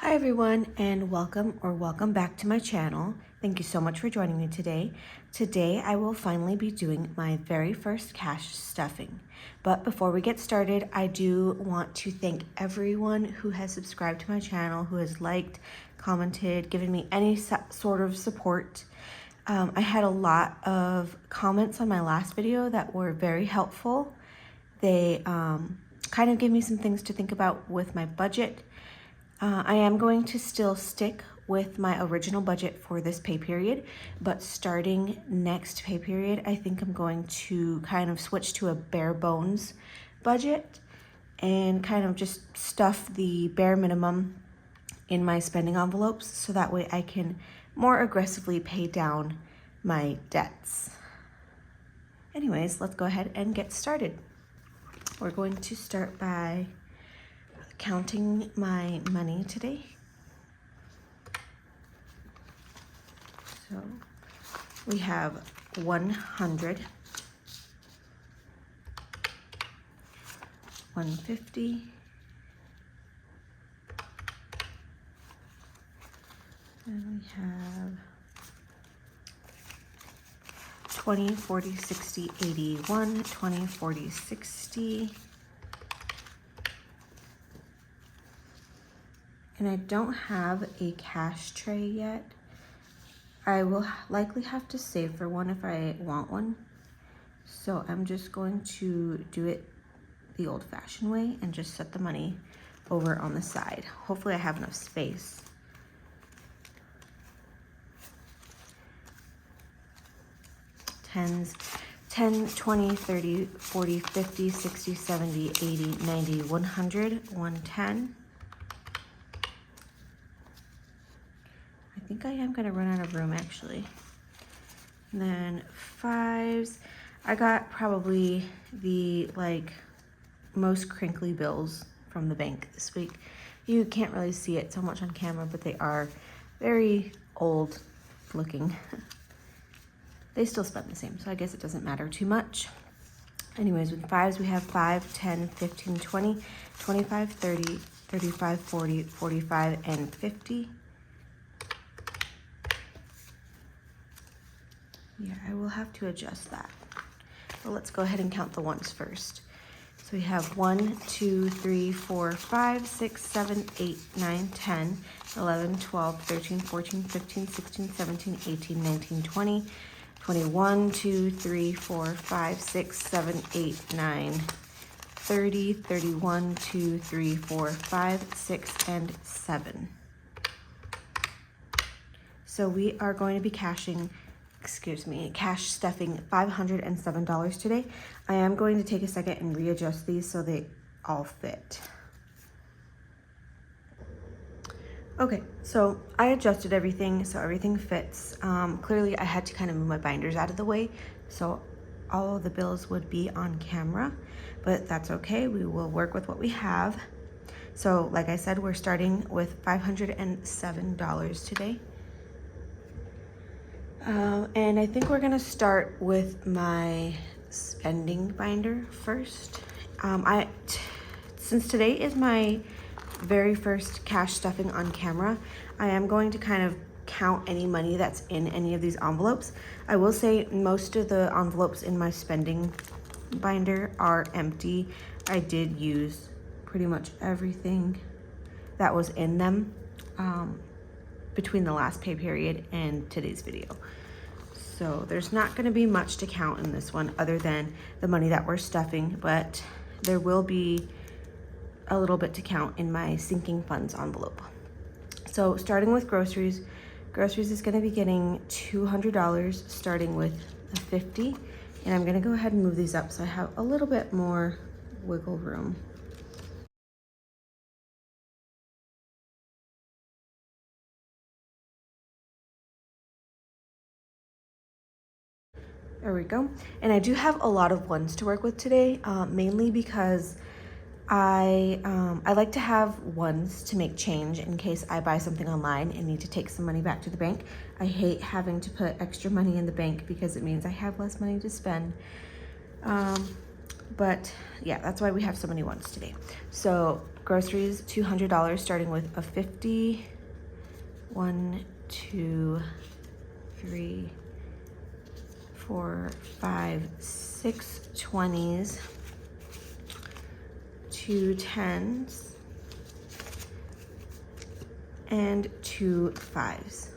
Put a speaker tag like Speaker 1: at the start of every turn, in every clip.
Speaker 1: Hi everyone, and welcome back to my channel. Thank you so much for joining me today. Today I will finally be doing my very first cash stuffing. But before we get started, I do want to thank everyone who has subscribed to my channel, who has liked, commented, given me any sort of support. I had a lot of comments on my last video that were very helpful. They kind of gave me some things to think about with my budget. I am going to still stick with my original budget for this pay period, but starting next pay period, I think I'm going to kind of switch to a bare bones budget and kind of just stuff the bare minimum in my spending envelopes so that way I can more aggressively pay down my debts. Anyways, let's go ahead and get started. We're going to start by counting my money today. So we have 100, 150, and we have 20, 40, 60, 81, 20, 40, 60. And I don't have a cash tray yet. I will likely have to save for one if I want one. So I'm just going to do it the old-fashioned way and just set the money over on the side. Hopefully I have enough space. Tens, 10, 20, 30, 40, 50, 60, 70, 80, 90, 100, 110. I think I am gonna run out of room actually. And then fives, I got probably the most crinkly bills from the bank this week. You can't really see it so much on camera, but they are very old looking. They still spend the same, so I guess it doesn't matter too much. Anyways, with fives, we have 5, 10, 15, 20, 25, 30, 35, 40, 45, and 50. Yeah, I will have to adjust that. But let's go ahead and count the ones first. So we have 1, 2, 3, 4, 5, 6, 7, 8, 9, 10, 11, 12, 13, 14, 15, 16, 17, 18, 19, 20, 21, 2, 3, 4, 5, 6, 7, 8, 9, 30, 31, 2, 3, 4, 5, 6, and 7. So we are going to be cash stuffing $507 today. I am going to take a second and readjust these so they all fit. Okay, so I adjusted everything so everything fits. Clearly I had to kind of move my binders out of the way so all of the bills would be on camera, but that's okay. We will work with what we have. So like I said, we're starting with $507 today. And I think we're gonna start with my spending binder first. Since today is my very first cash stuffing on camera, I am going to kind of count any money that's in any of these envelopes. I will say most of the envelopes in my spending binder are empty. I did use pretty much everything that was in them between the last pay period and today's video. So there's not going to be much to count in this one other than the money that we're stuffing, but there will be a little bit to count in my sinking funds envelope. So starting with groceries is going to be getting $200, starting with a 50, and I'm going to go ahead and move these up so I have a little bit more wiggle room. There we go. And I do have a lot of ones to work with today, mainly because I like to have ones to make change in case I buy something online and need to take some money back to the bank. I hate having to put extra money in the bank because it means I have less money to spend. But yeah, that's why we have so many ones today. So groceries, $200, starting with a 50, 1, 2, 3, 4, 5, 6 20s, 2 10s, and 2 5s.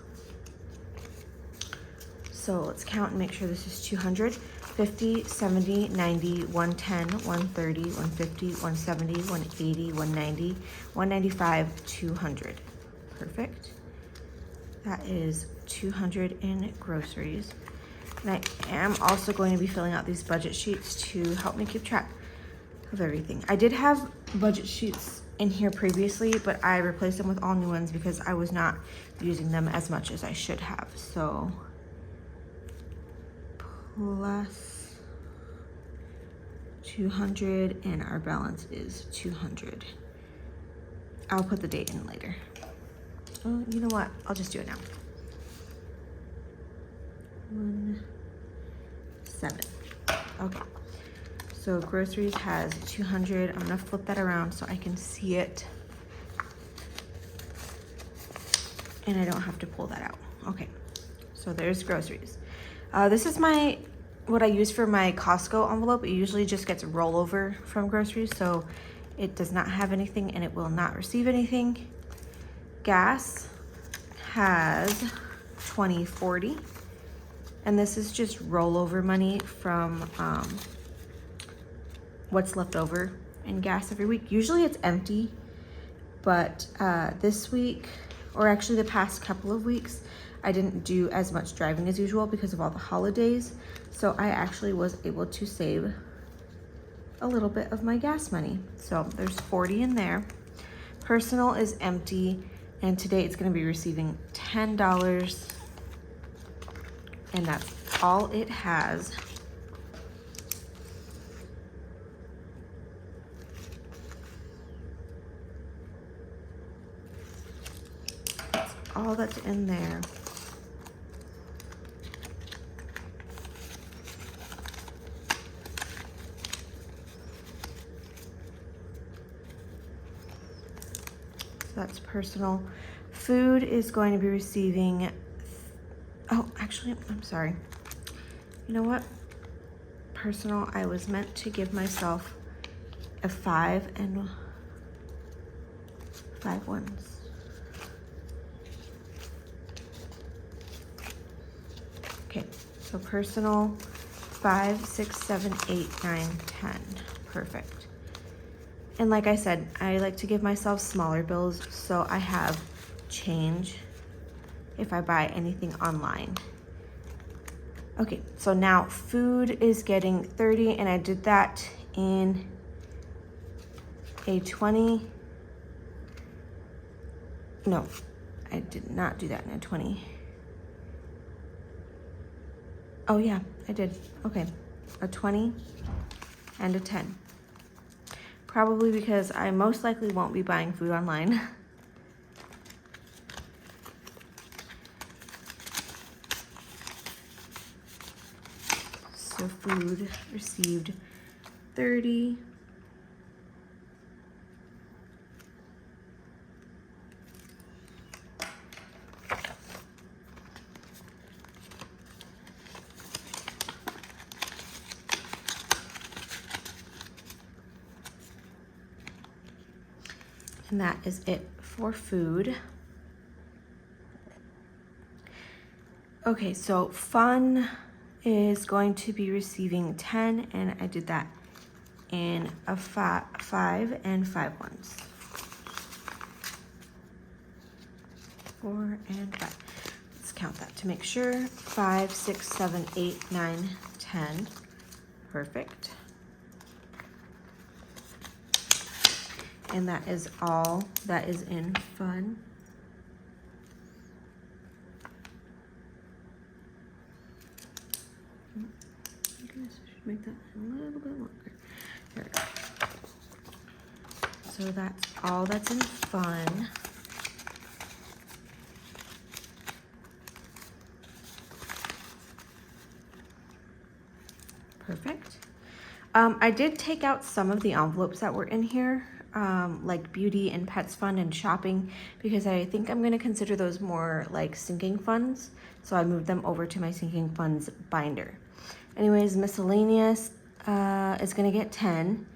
Speaker 1: So let's count and make sure this is 200. 50, 70, 90, 110, 130, 150, 170, 180, 190, 195, 200. Perfect. That is 200 in groceries. And I am also going to be filling out these budget sheets to help me keep track of everything. I did have budget sheets in here previously, but I replaced them with all new ones because I was not using them as much as I should have. So plus 200 and our balance is 200. I'll put the date in later. Oh, you know what? I'll just do it now. 17. Okay. So groceries has 200. I'm gonna flip that around so I can see it. And I don't have to pull that out. Okay. So there's groceries. This is what I use for my Costco envelope. It usually just gets rollover from groceries, so it does not have anything and it will not receive anything. Gas has 2040, and this is just rollover money from what's left over in gas every week. Usually it's empty, but this week, or actually the past couple of weeks, I didn't do as much driving as usual because of all the holidays. So I actually was able to save a little bit of my gas money. So there's 40 in there. Personal is empty, and today it's gonna be receiving $10, and that's all it has. That's all that's in there. That's personal. Food is going to be receiving, oh, actually, I'm sorry. You know what? Personal, I was meant to give myself a 5 and 5 ones. Okay, so personal, 5, 6, 7, 8, 9, 10. Perfect. And like I said, I like to give myself smaller bills so I have change if I buy anything online. Okay, so now food is getting 30, and I did that in a 20. No, I did not do that in a 20. Oh yeah, I did. Okay, a 20 and a 10. Probably because I most likely won't be buying food online. So food received 30. And that is it for food. Okay, so fun is going to be receiving 10, and I did that in a 5 and 5 ones. 4 and 5. Let's count that to make sure. 5, 6, 7, 8, 9, 10. Perfect. And that is all that is in fun. I guess I should make that a little bit longer. There we go. So that's all that's in fun. Perfect. I did take out some of the envelopes that were in here like beauty and pets fund and shopping, because I think I'm gonna consider those more like sinking funds. So I moved them over to my sinking funds binder. Anyways, miscellaneous is gonna get 10.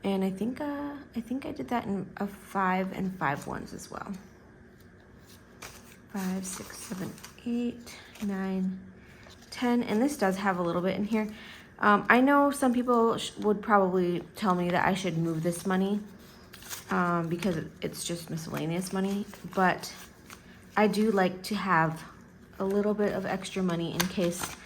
Speaker 1: And I think I did that in a 5 and 5 ones as well. 5, 6, 7, 8, 9, 10, and this does have a little bit in here. I know some people would probably tell me that I should move this money because it's just miscellaneous money, but I do like to have a little bit of extra money in case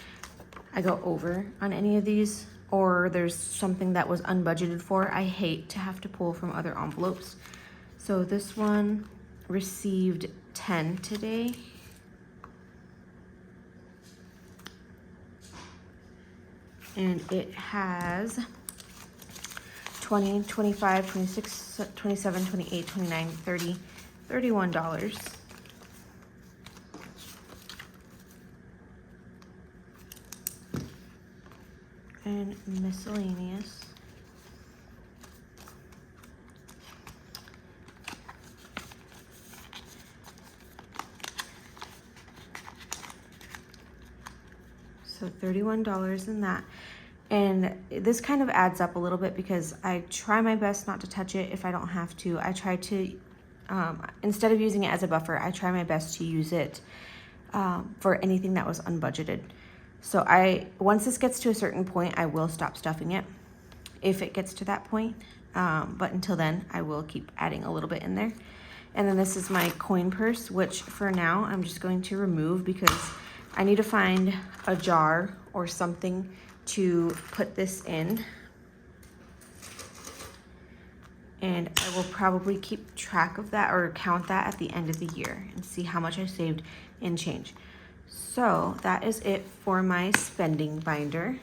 Speaker 1: I go over on any of these, or there's something that was unbudgeted for. I hate to have to pull from other envelopes. So this one received 10 today. And it has 20, 25, 26, 27, 28, 29, 30, $31. And miscellaneous. So $31 in that. And this kind of adds up a little bit because I try my best not to touch it if I don't have to. I try to, instead of using it as a buffer, I try my best to use it for anything that was unbudgeted. So once this gets to a certain point, I will stop stuffing it if it gets to that point. But until then, I will keep adding a little bit in there. And then this is my coin purse, which for now I'm just going to remove because I need to find a jar or something to put this in. And I will probably keep track of that or count that at the end of the year and see how much I saved in change. So that is it for my spending binder.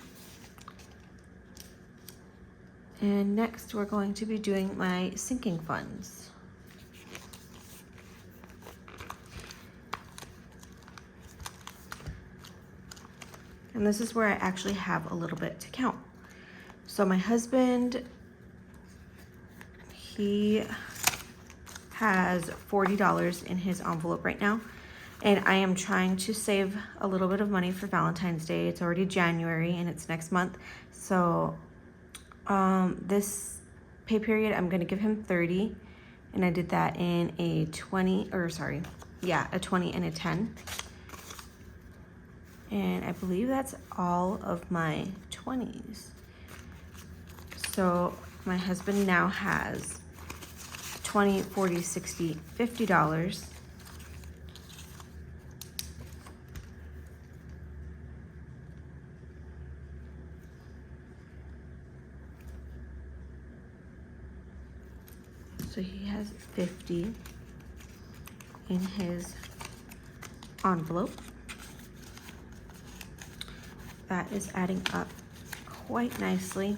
Speaker 1: And next we're going to be doing my sinking funds. And this is where I actually have a little bit to count. So my husband, he has $40 in his envelope right now. And I am trying to save a little bit of money for Valentine's Day. It's already January and it's next month. So this pay period, I'm gonna give him 30. And I did that in a 20, or sorry, yeah, a 20 and a 10. And I believe that's all of my 20s. So my husband now has $20, $40, $60, $50. So he has 50 in his envelope. That is adding up quite nicely.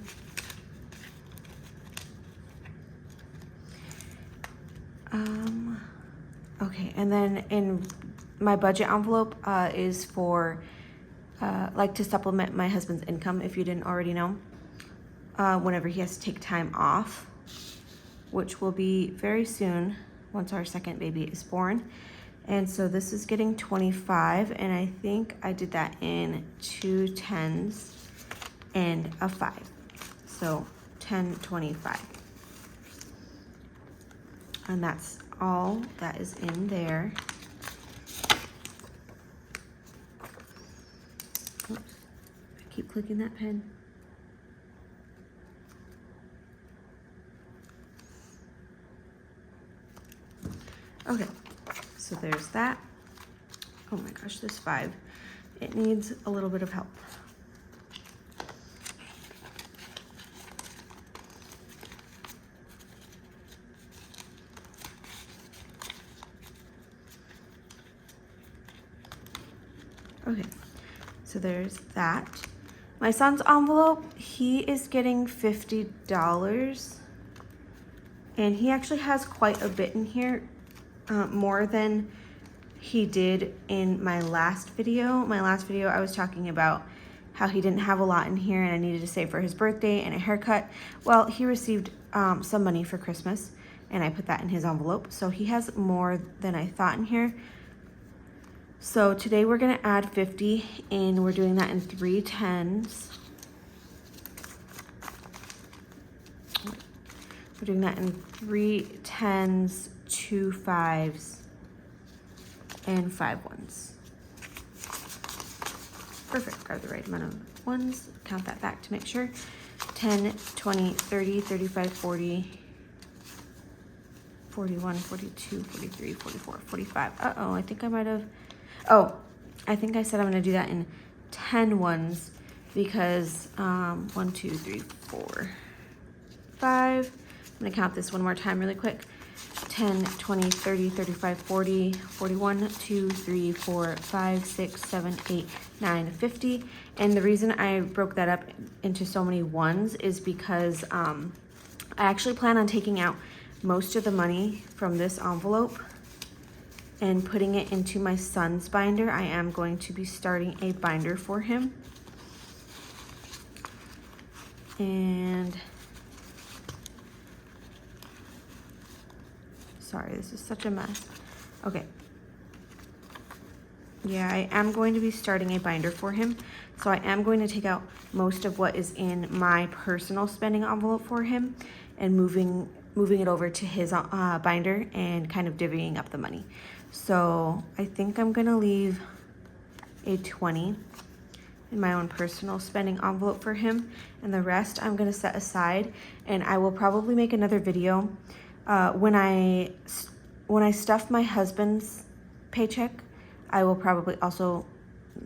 Speaker 1: Okay, and then in my budget envelope is for like to supplement my husband's income, if you didn't already know, whenever he has to take time off, which will be very soon once our second baby is born. And so this is getting 25, and I think I did that in 2 10s and a 5. So 10, 25. And that's all that is in there. Oops, I keep clicking that pen. Okay. So there's that. Oh my gosh, this 5. It needs a little bit of help. Okay, so there's that. My son's envelope, he is getting $50. And he actually has quite a bit in here. More than he did in my last video. My last video, I was talking about how he didn't have a lot in here and I needed to save for his birthday and a haircut. Well, he received some money for Christmas and I put that in his envelope. So he has more than I thought in here. So today we're gonna add 50 and we're doing that in 3 10s. We're doing that in 3 10s, 2 5s, and 5 1s. Perfect, grab the right amount of ones, count that back to make sure. 10, 20, 30, 35, 40, 41, 42, 43, 44, 45. Uh-oh, I think I might have, oh, I think I said I'm gonna do that in 10 ones because 1, 2, 3, 4, 5. I'm gonna count this one more time really quick. 10, 20, 30, 35, 40, 41, 2, 3, 4, 5, 6, 7, 8, 9, 50. And the reason I broke that up into so many ones is because I actually plan on taking out most of the money from this envelope and putting it into my son's binder. I am going to be starting a binder for him. And sorry, this is such a mess. Okay. Yeah, I am going to be starting a binder for him. So I am going to take out most of what is in my personal spending envelope for him and moving it over to his binder and kind of divvying up the money. So I think I'm gonna leave a 20 in my own personal spending envelope for him, and the rest I'm gonna set aside, and I will probably make another video when I stuff my husband's paycheck. I will probably also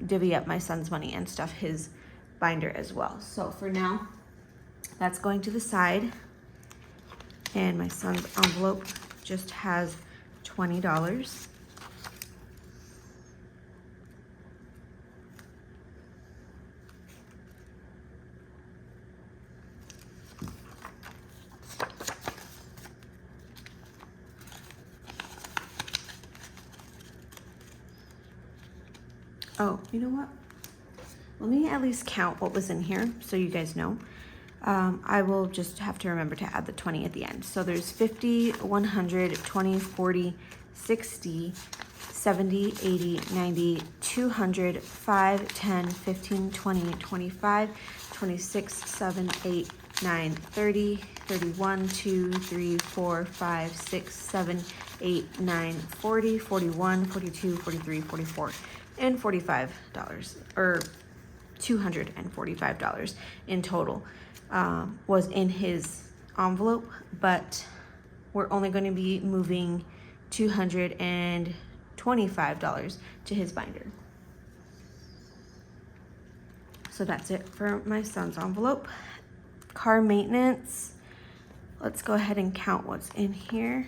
Speaker 1: divvy up my son's money and stuff his binder as well. So for now, that's going to the side, and my son's envelope just has $20. Oh, you know what? Let me at least count what was in here so you guys know. I will just have to remember to add the 20 at the end. So there's 50, 100, 20, 40, 60, 70, 80, 90, 200, 5, 10, 15, 20, 25, 26, 7, 8, 9, 30, 31, 2, 3, 4, 5, 6, 7, 8, 9, 40, 41, 42, 43, 44, and $45, or $245 in total was in his envelope, but we're only going to be moving $225 to his binder. So that's it for my son's envelope. Car maintenance, let's go ahead and count what's in here.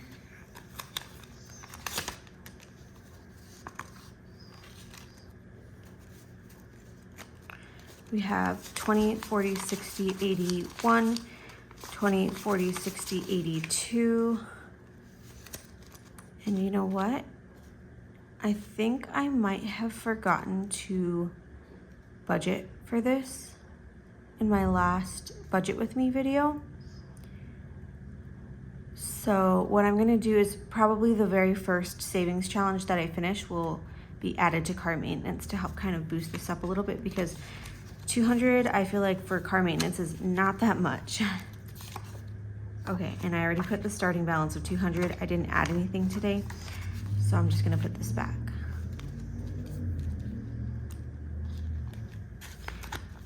Speaker 1: We have 20, 40, 60, 81, 20, 40, 60, 82. And you know what? I think I might have forgotten to budget for this in my last Budget With Me video. So what I'm gonna do is probably the very first savings challenge that I finish will be added to car maintenance to help kind of boost this up a little bit, because 200, I feel like for car maintenance is not that much. Okay, and I already put the starting balance of 200. I didn't add anything today, so I'm just gonna put this back.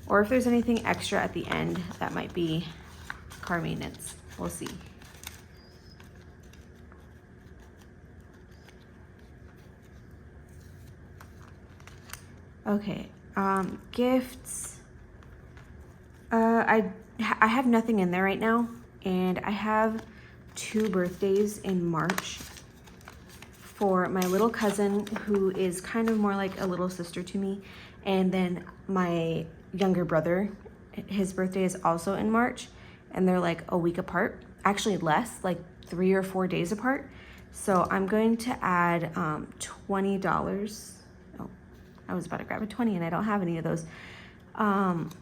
Speaker 1: Or if there's anything extra at the end, that might be car maintenance. We'll see. Okay, gifts. I have nothing in there right now, and I have 2 birthdays in March for my little cousin, who is kind of more like a little sister to me, and then my younger brother. His birthday is also in March, and they're like a week apart, actually less, like 3 or 4 days apart. So I'm going to add $20. Oh, I was about to grab a 20 and I don't have any of those. And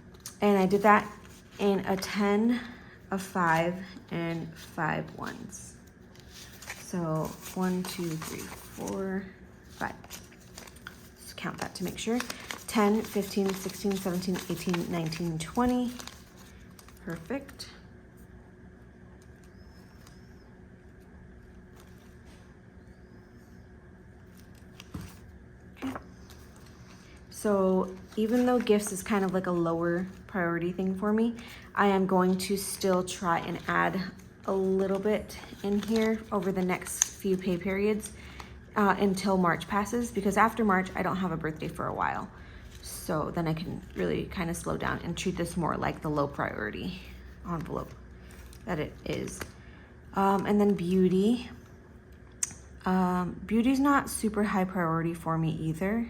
Speaker 1: I did that in a 10, a 5, and 5 ones. So 1, 2, 3, 4, 5. Let's count that to make sure. 10, 15, 16, 17, 18, 19, 20. Perfect. Okay. So even though gifts is kind of like a lower priority thing for me, I am going to still try and add a little bit in here over the next few pay periods until March passes, because after March, I don't have a birthday for a while. So then I can really kind of slow down and treat this more like the low priority envelope that it is. And then beauty. Beauty's not super high priority for me either.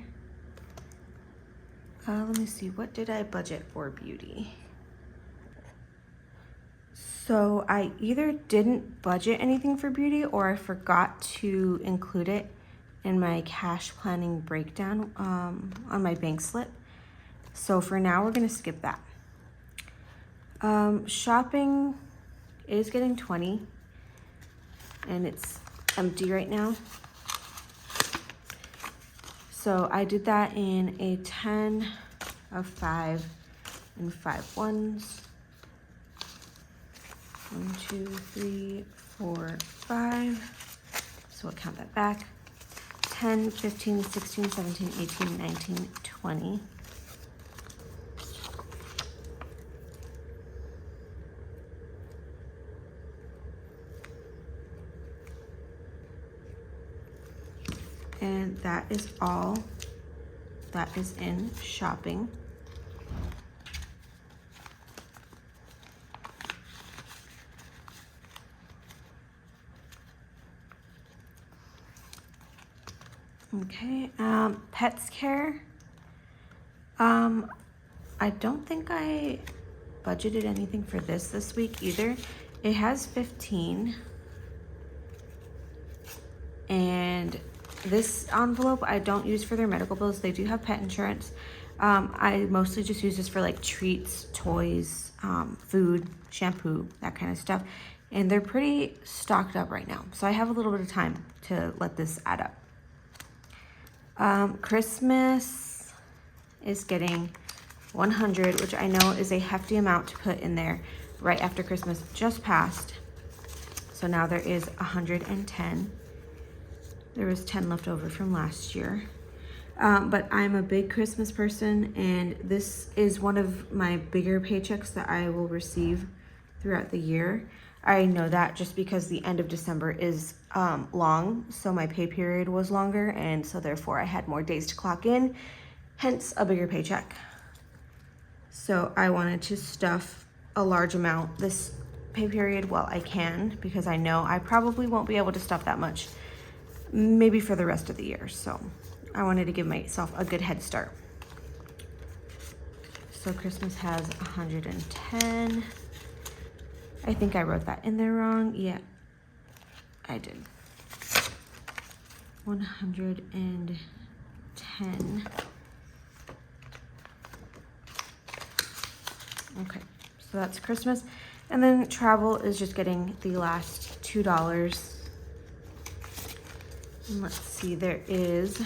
Speaker 1: Let me see, what did I budget for beauty? So I either didn't budget anything for beauty or I forgot to include it in my cash planning breakdown on my bank slip. So for now, we're gonna skip that. Shopping is getting 20 and it's empty right now. So I did that in a 10, a 5, and 5 ones. 1, 2, 3, 4, 5. So we'll count that back. 10, 15, 16, 17, 18, 19, 20. And that is all that is in shopping. Okay, pets care. I don't think I budgeted anything for this week either. It has 15. And this envelope I don't use for their medical bills. They do have pet insurance. I mostly just use this for like treats, toys, food, shampoo, that kind of stuff. And they're pretty stocked up right now. So I have a little bit of time to let this add up. Christmas is getting 100, which I know is a hefty amount to put in there right after Christmas just passed. So now there is 110. There was 10 left over from last year. But I'm a big Christmas person, and this is one of my bigger paychecks that I will receive throughout the year. I know that just because the end of December is long, so my pay period was longer, and so therefore I had more days to clock in, hence a bigger paycheck. So I wanted to stuff a large amount this pay period while I can, because I know I probably won't be able to stuff that much, maybe for the rest of the year. So I wanted to give myself a good head start. So Christmas has 110. I think I wrote that in there wrong. Yeah, I did. 110. Okay, so that's Christmas. And then travel is just getting the last $2. And let's see, there is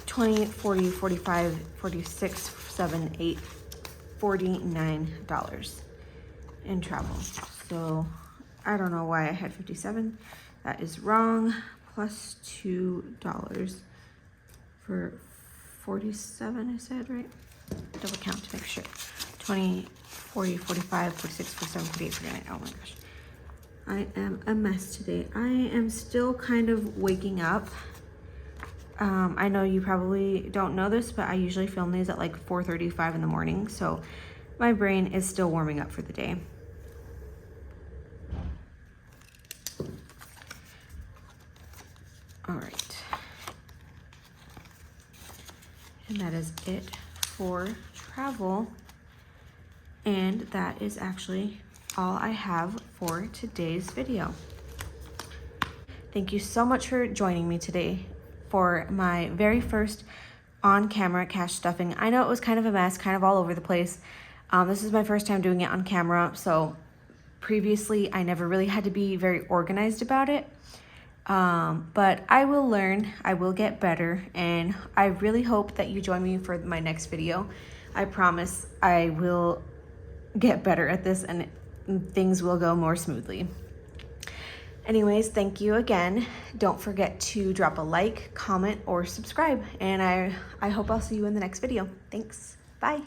Speaker 1: 20, 40, 45, 46, 7, 8, $49 in travel. So I don't know why I had 57. That is wrong. Plus $2 for 47, I said, right? Double count to make sure. 20, 40, 45, 46, 47, 48, 49. Oh my gosh. I am a mess today. I am still kind of waking up. I know you probably don't know this, but I usually film these at like 4:35 in the morning. So my brain is still warming up for the day. All right. And that is it for travel. And that is actually all I have for today's video. Thank you so much for joining me today for my very first on camera cash stuffing. I know it was kind of a mess, kind of all over the place. This is my first time doing it on camera, so previously I never really had to be very organized about it. But I will learn, I will get better, and I really hope that you join me for my next video. I promise I will get better at this and things will go more smoothly. Anyways, thank you again. Don't forget to drop a like, comment, or subscribe, and I hope I'll see you in the next video. Thanks. Bye.